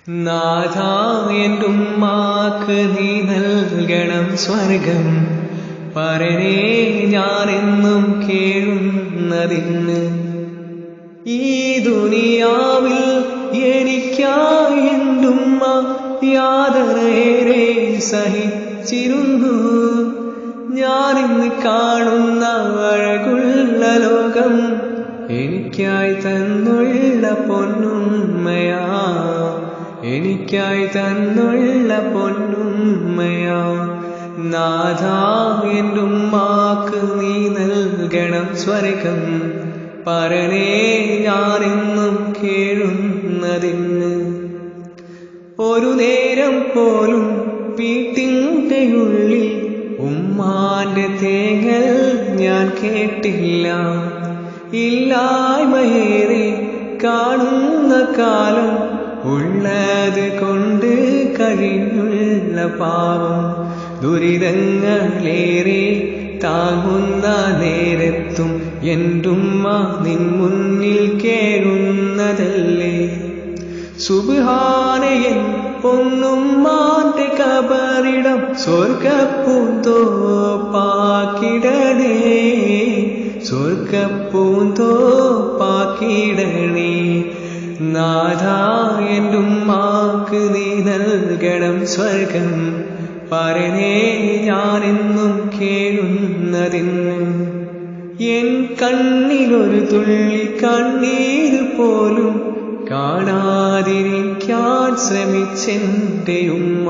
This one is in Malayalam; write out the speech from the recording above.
നാഥാ എന്റുമ്മാക്ക് നീ നൽകണം സ്വർഗം. പരനേ ഞാനെന്നും കേഴുന്നതിന്. ഈ ദുനിയാവിൽ എനിക്കായി എന്റുമ്മ യാതനയേറെ സഹിച്ചിരുന്നു. ഞാനിന്ന് കാണുന്ന അഴകുള്ള ലോകം എനിക്കായി തന്നുള്ള പൊന്നുമ്മയാ, എനിക്കായി തന്നുള്ള പൊന്നുമ്മയാ. നാഥാ എന്റുമ്മാക്ക് നീ നൽകണം സ്വർഗം. പരനേ ഞാനെന്നും കേഴുന്നതിന്. ഒരു നേരം പോലും വീട്ടിൻ്റെ ഉള്ളിൽ ഉമ്മാന്റെ തേങ്ങൽ ഞാൻ കേട്ടില്ല. ഇല്ലായ്മയേറെ കാണുന്ന കാലം ഉള്ളത് കൊണ്ട് കഴിഞ്ഞുള്ള പാവം. ദുരിതങ്ങളേറെ താങ്ങുന്ന നേരത്തും എന്റുമ്മ നിൻ മുന്നിൽ കേഴുന്നതല്ലേ. സുബ്ഹാനയൻ പൊന്നുമ്മാന്റെ കബറിടം സ്വർഗപ്പൂന്തോപ്പാക്കിടണേ, സ്വർഗപ്പൂന്തോപ്പാക്കിടണേ. നാഥാ എന്റുമ്മാക്ക് നീ നൽകണം സ്വർഗം. പരനേ ഞാനെന്നും കേഴുന്നതിന്. എൻ കണ്ണിലൊരു തുള്ളി കണ്ണീര് പോലും കാണാതിരിക്കാൻ ശ്രമിച്ചെന്റെ ഉമ്മ.